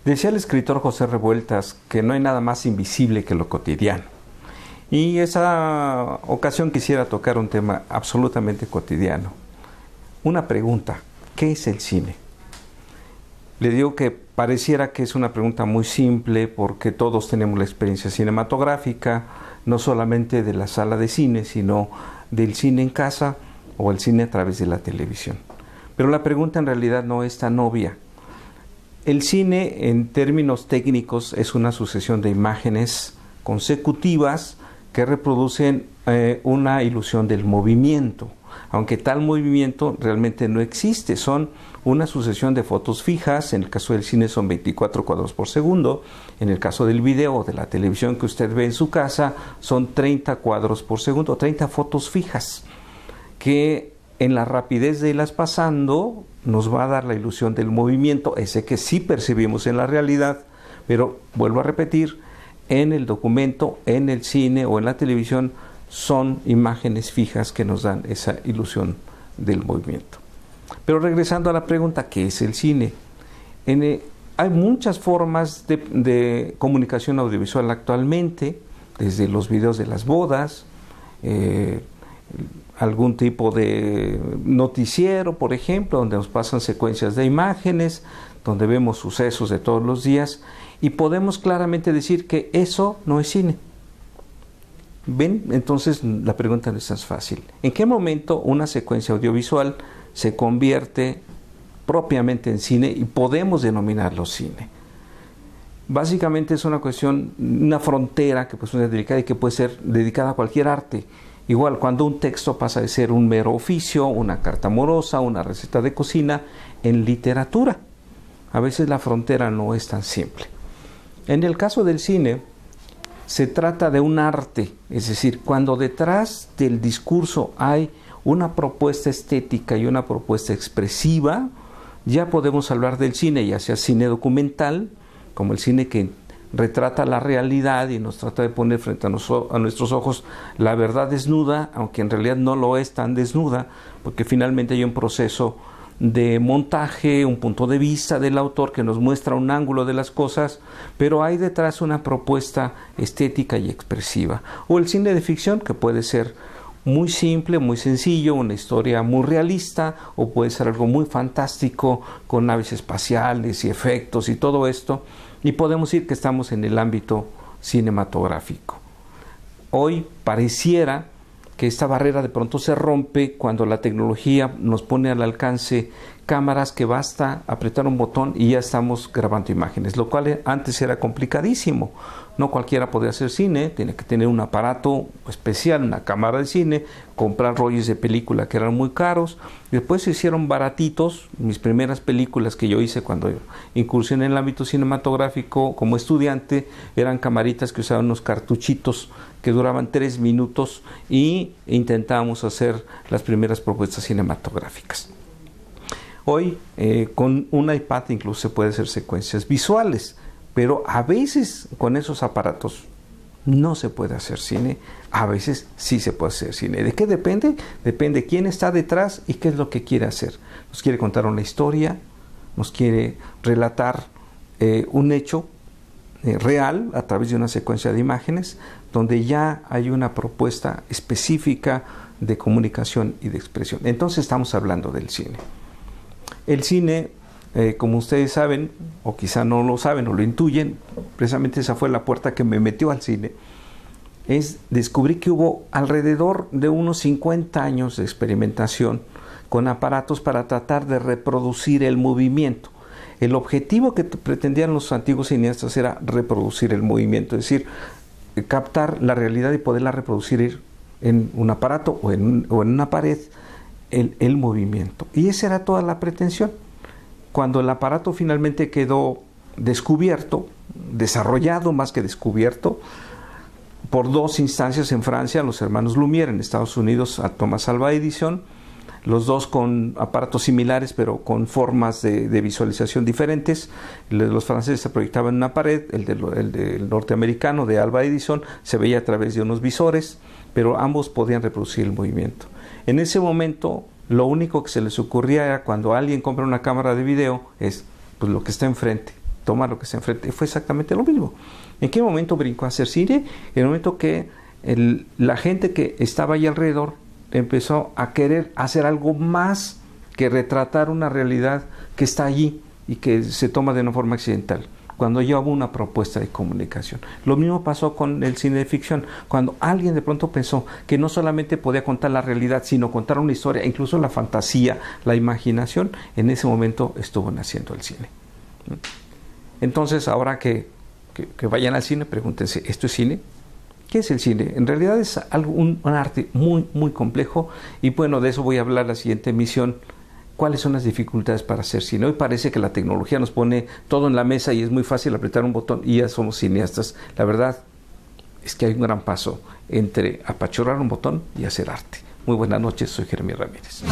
Decía el escritor José Revueltas que no hay nada más invisible que lo cotidiano. Y esa ocasión quisiera tocar un tema absolutamente cotidiano. Una pregunta: ¿qué es el cine? Le digo que pareciera que es una pregunta muy simple porque todos tenemos la experiencia cinematográfica, no solamente de la sala de cine, sino del cine en casa o el cine a través de la televisión. Pero la pregunta en realidad no es tan obvia. El cine, en términos técnicos, es una sucesión de imágenes consecutivas que reproducen una ilusión del movimiento, aunque tal movimiento realmente no existe. Son una sucesión de fotos fijas. En el caso del cine son 24 cuadros por segundo. En el caso del video o de la televisión que usted ve en su casa, son 30 cuadros por segundo, 30 fotos fijas, que en la rapidez de irlas pasando nos va a dar la ilusión del movimiento, ese que sí percibimos en la realidad. Pero vuelvo a repetir, en el documento, en el cine o en la televisión son imágenes fijas que nos dan esa ilusión del movimiento. Pero regresando a la pregunta, ¿qué es el cine? Hay muchas formas de comunicación audiovisual actualmente, desde los videos de las bodas, algún tipo de noticiero, por ejemplo, donde nos pasan secuencias de imágenes, donde vemos sucesos de todos los días, y podemos claramente decir que eso no es cine. ¿Ven? Entonces la pregunta no es tan fácil. ¿En qué momento una secuencia audiovisual se convierte propiamente en cine y podemos denominarlo cine? Básicamente es una cuestión, una frontera que pues es delicada y que puede ser dedicada a cualquier arte. Igual, cuando un texto pasa de ser un mero oficio, una carta amorosa, una receta de cocina, en literatura, a veces la frontera no es tan simple. En el caso del cine, se trata de un arte, es decir, cuando detrás del discurso hay una propuesta estética y una propuesta expresiva, ya podemos hablar del cine, ya sea cine documental, como el cine que retrata la realidad y nos trata de poner frente a nuestros ojos la verdad desnuda, aunque en realidad no lo es tan desnuda, porque finalmente hay un proceso de montaje, un punto de vista del autor que nos muestra un ángulo de las cosas, pero hay detrás una propuesta estética y expresiva. O el cine de ficción, que puede ser muy simple, muy sencillo, una historia muy realista, o puede ser algo muy fantástico con naves espaciales y efectos y todo esto, y podemos decir que estamos en el ámbito cinematográfico. Hoy pareciera que esta barrera de pronto se rompe cuando la tecnología nos pone al alcance cámaras que basta apretar un botón y ya estamos grabando imágenes, lo cual antes era complicadísimo. No cualquiera podía hacer cine, tiene que tener un aparato especial, una cámara de cine, comprar rollos de película que eran muy caros. Después se hicieron baratitos. Mis primeras películas que yo hice cuando incursioné en el ámbito cinematográfico como estudiante eran camaritas que usaban unos cartuchitos que duraban 3 minutos y intentábamos hacer las primeras propuestas cinematográficas. Hoy con un iPad incluso se puede hacer secuencias visuales, pero a veces con esos aparatos no se puede hacer cine, a veces sí se puede hacer cine. ¿De qué depende? Depende quién está detrás y qué es lo que quiere hacer. Nos quiere contar una historia, nos quiere relatar un hecho real a través de una secuencia de imágenes, donde ya hay una propuesta específica de comunicación y de expresión. Entonces estamos hablando del cine. El cine, como ustedes saben, o quizá no lo saben o lo intuyen, precisamente esa fue la puerta que me metió al cine, descubrí que hubo alrededor de unos 50 años de experimentación con aparatos para tratar de reproducir el movimiento. El objetivo que pretendían los antiguos cineastas era reproducir el movimiento, es decir, captar la realidad y poderla reproducir en un aparato o en una pared, el movimiento. Y esa era toda la pretensión. Cuando el aparato finalmente quedó descubierto, desarrollado más que descubierto, por 2 instancias en Francia, los hermanos Lumière, en Estados Unidos a Thomas Alva Edison, los dos con aparatos similares pero con formas de visualización diferentes. Los franceses se proyectaban en una pared, el del norteamericano de Alva Edison se veía a través de unos visores, pero ambos podían reproducir el movimiento. En ese momento, lo único que se les ocurría era cuando alguien compra una cámara de video, es pues lo que está enfrente, toma lo que se enfrente. Fue exactamente lo mismo. ¿En qué momento brincó a hacer cine? En el momento que la gente que estaba ahí alrededor empezó a querer hacer algo más que retratar una realidad que está allí y que se toma de una forma accidental, cuando ya hubo una propuesta de comunicación. Lo mismo pasó con el cine de ficción, cuando alguien de pronto pensó que no solamente podía contar la realidad, sino contar una historia, incluso la fantasía, la imaginación. En ese momento estuvo naciendo el cine. Entonces, ahora que vayan al cine, pregúntense, ¿esto es cine? ¿Qué es el cine? En realidad es un arte muy, muy complejo, y bueno, de eso voy a hablar la siguiente emisión. ¿Cuáles son las dificultades para hacer cine? Hoy parece que la tecnología nos pone todo en la mesa y es muy fácil apretar un botón y ya somos cineastas. La verdad es que hay un gran paso entre apachurrar un botón y hacer arte. Muy buenas noches, soy Jeremías Ramírez.